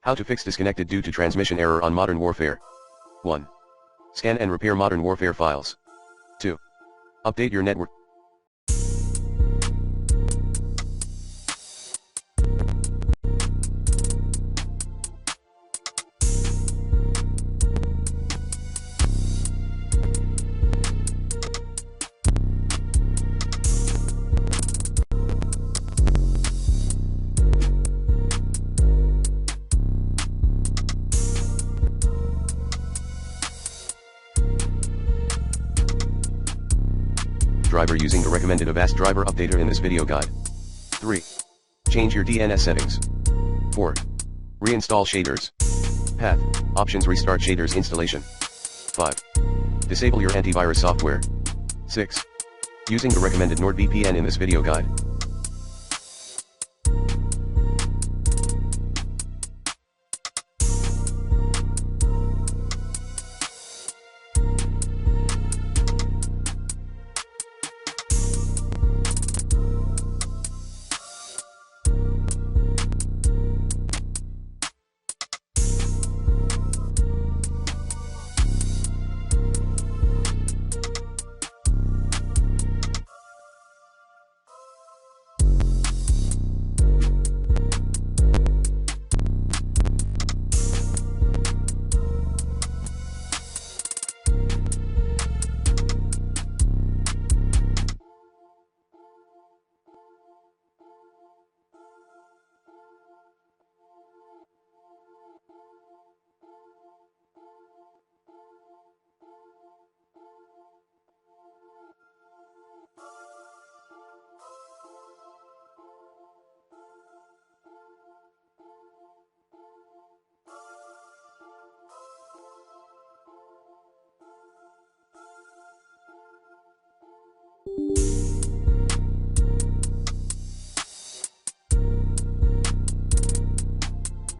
How to fix disconnected due to transmission error on Modern Warfare. 1. Scan and repair Modern Warfare files. 2. Update your network. Driver using the recommended Avast driver updater in this video guide. 3. Change your DNS settings. 4. Reinstall shaders. Path, options restart shaders installation. 5. Disable your antivirus software. 6. Using the recommended NordVPN in this video guide.